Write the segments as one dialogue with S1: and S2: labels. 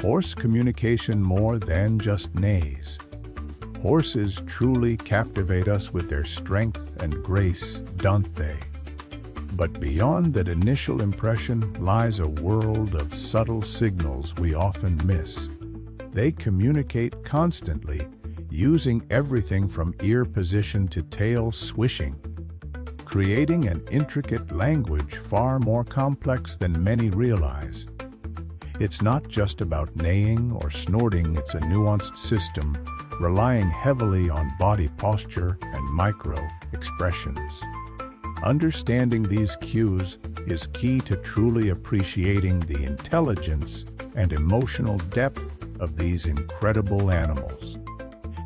S1: horse communication more than just neighs. Horses truly captivate us with their strength and grace, don't they? But beyond that initial impression lies a world of subtle signals we often miss. They communicate constantly, using everything from ear position to tail swishing, creating an intricate language far more complex than many realize. It's not just about neighing or snorting, it's a nuanced system, relying heavily on body posture and micro-expressions. Understanding these cues is key to truly appreciating the intelligence and emotional depth of these incredible animals.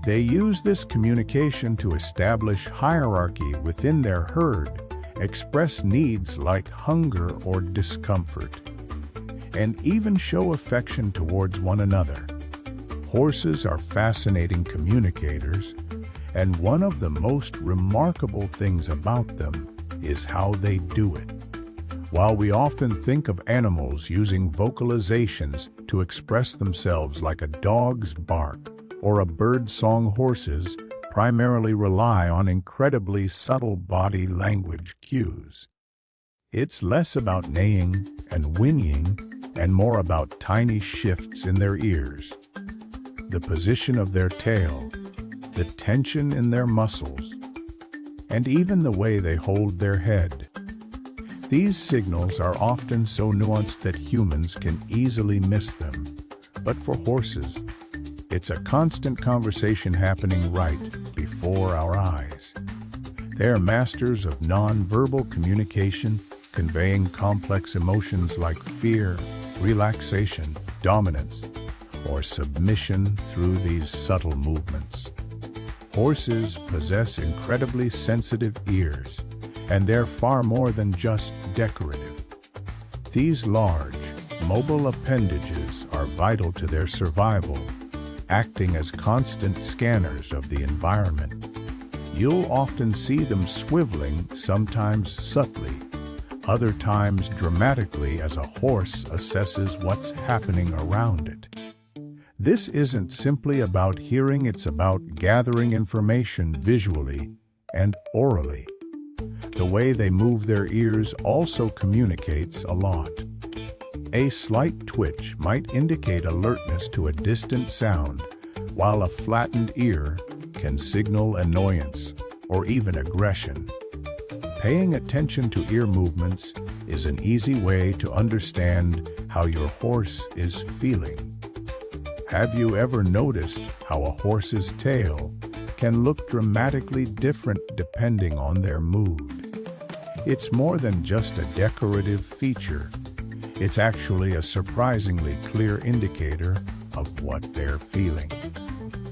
S1: They use this communication to establish hierarchy within their herd, express needs like hunger or discomfort, and even show affection towards one another. Horses are fascinating communicators, and one of the most remarkable things about them is how they do it. While we often think of animals using vocalizations to express themselves like a dog's bark or a bird's song, horses primarily rely on incredibly subtle body language cues. It's less about neighing and whinnying and more about tiny shifts in their ears, the position of their tail, the tension in their muscles, and even the way they hold their head. These signals are often so nuanced that humans can easily miss them, but for horses, it's a constant conversation happening right before our eyes. They're masters of non-verbal communication, conveying complex emotions like fear, relaxation, dominance, or submission through these subtle movements. Horses possess incredibly sensitive ears, and they're far more than just decorative. These large, mobile appendages are vital to their survival, acting as constant scanners of the environment. You'll often see them swiveling, sometimes subtly, other times dramatically as a horse assesses what's happening around it. This isn't simply about hearing, it's about gathering information visually and orally. The way they move their ears also communicates a lot. A slight twitch might indicate alertness to a distant sound, while a flattened ear can signal annoyance or even aggression. Paying attention to ear movements is an easy way to understand how your horse is feeling. Have you ever noticed how a horse's tail can look dramatically different depending on their mood? It's more than just a decorative feature. It's actually a surprisingly clear indicator of what they're feeling.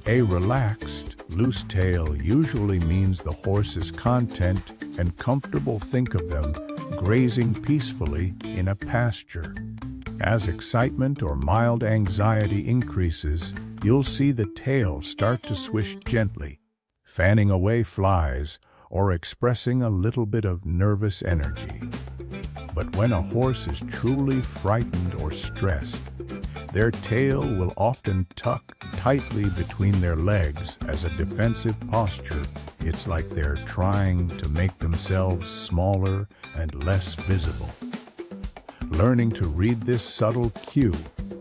S1: A relaxed, loose tail usually means the horse is content and comfortable. Think of them grazing peacefully in a pasture. As excitement or mild anxiety increases, you'll see the tail start to swish gently, fanning away flies or expressing a little bit of nervous energy. But when a horse is truly frightened or stressed, their tail will often tuck tightly between their legs as a defensive posture. It's like they're trying to make themselves smaller and less visible. Learning to read this subtle cue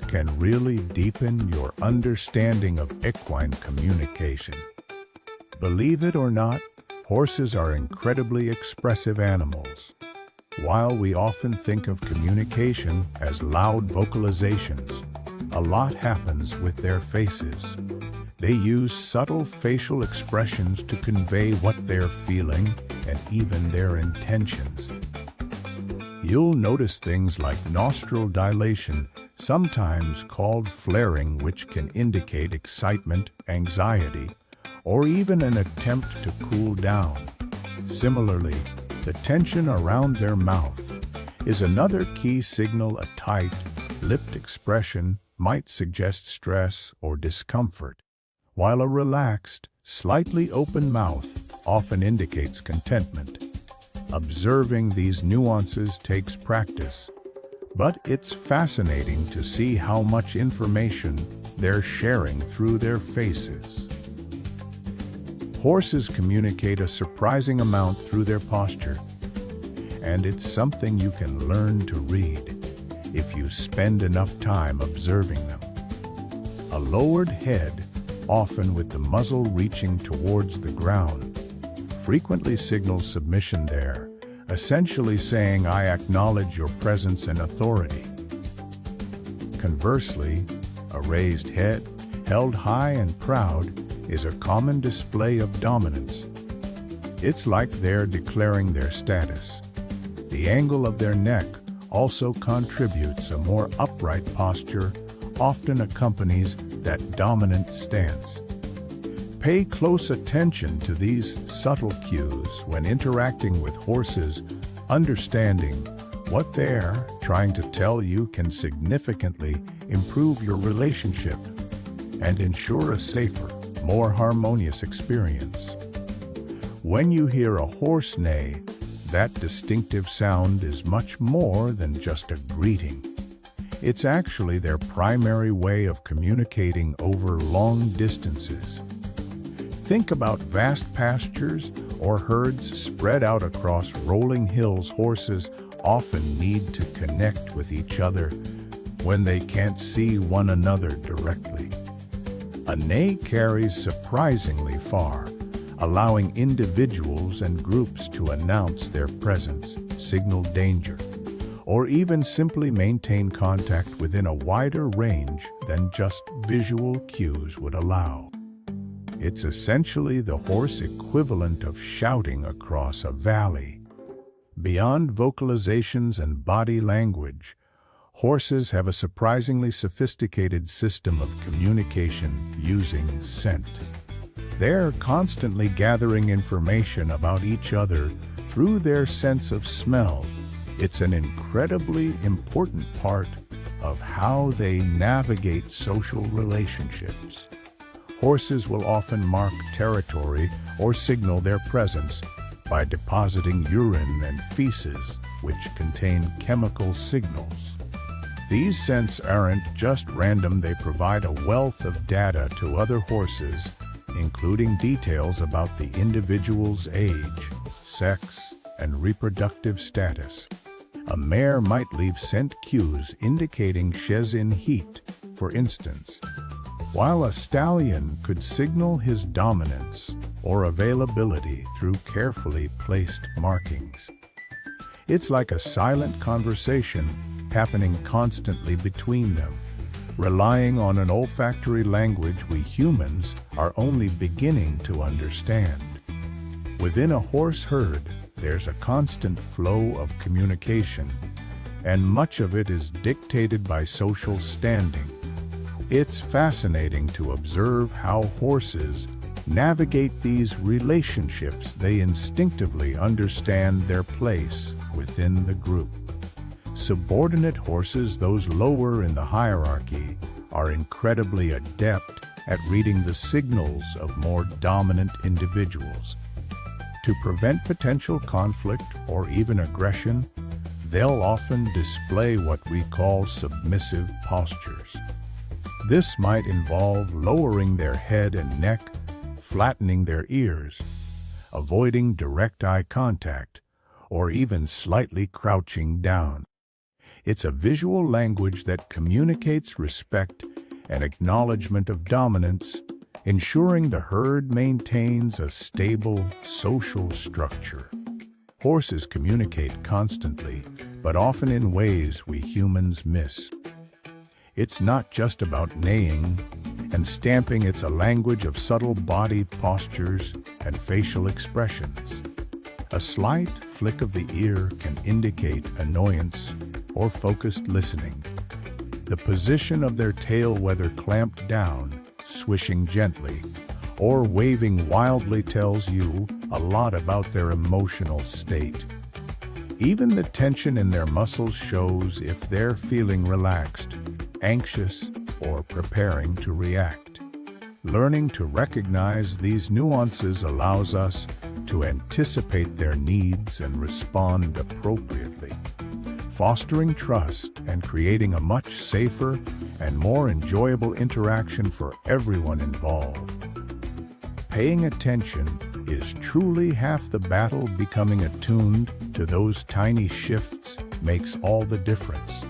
S1: can really deepen your understanding of equine communication. Believe it or not, horses are incredibly expressive animals. While we often think of communication as loud vocalizations, a lot happens with their faces. They use subtle facial expressions to convey what they're feeling and even their intentions. You'll notice things like nostril dilation, sometimes called flaring, which can indicate excitement, anxiety, or even an attempt to cool down. Similarly, the tension around their mouth is another key signal. A tight, lipped expression might suggest stress or discomfort, while a relaxed, slightly open mouth often indicates contentment. Observing these nuances takes practice, But it's fascinating to see how much information they're sharing through their faces. Horses communicate a surprising amount through their posture, and it's something you can learn to read if you spend enough time observing them. A lowered head, often with the muzzle reaching towards the ground, frequently signals submission there, essentially saying, "I acknowledge your presence and authority." Conversely, a raised head, held high and proud, is a common display of dominance. It's like they're declaring their status. The angle of their neck also contributes. A more upright posture often accompanies that dominant stance. Pay close attention to these subtle cues when interacting with horses. Understanding what they're trying to tell you can significantly improve your relationship and ensure a safer, more harmonious experience. When you hear a horse neigh, that distinctive sound is much more than just a greeting. It's actually their primary way of communicating over long distances. Think about vast pastures or herds spread out across rolling hills. Horses often need to connect with each other when they can't see one another directly. A neigh carries surprisingly far, allowing individuals and groups to announce their presence, signal danger, or even simply maintain contact within a wider range than just visual cues would allow. It's essentially the horse equivalent of shouting across a valley. Beyond vocalizations and body language, horses have a surprisingly sophisticated system of communication using scent. They're constantly gathering information about each other through their sense of smell. It's an incredibly important part of how they navigate social relationships. Horses will often mark territory or signal their presence by depositing urine and feces, which contain chemical signals. These scents aren't just random. They provide a wealth of data to other horses, including details about the individual's age, sex, and reproductive status. A mare might leave scent cues indicating she's in heat, for instance, while a stallion could signal his dominance or availability through carefully placed markings. It's like a silent conversation happening constantly between them, relying on an olfactory language we humans are only beginning to understand. Within a horse herd, there's a constant flow of communication, and much of it is dictated by social standing. It's fascinating to observe how horses navigate these relationships. They instinctively understand their place within the group. Subordinate horses, those lower in the hierarchy, are incredibly adept at reading the signals of more dominant individuals. To prevent potential conflict or even aggression, they'll often display what we call submissive postures. This might involve lowering their head and neck, flattening their ears, avoiding direct eye contact, or even slightly crouching down. It's a visual language that communicates respect and acknowledgement of dominance, ensuring the herd maintains a stable social structure. Horses communicate constantly, but often in ways we humans miss. It's not just about neighing and stamping. It's a language of subtle body postures and facial expressions. A slight flick of the ear can indicate annoyance or focused listening. The position of their tail, whether clamped down, swishing gently, or waving wildly, tells you a lot about their emotional state. Even the tension in their muscles shows if they're feeling relaxed, anxious, or preparing to react. Learning to recognize these nuances allows us to anticipate their needs and respond appropriately. fostering trust and creating a much safer and more enjoyable interaction for everyone involved. Paying attention is truly half the battle. Becoming attuned to those tiny shifts makes all the difference.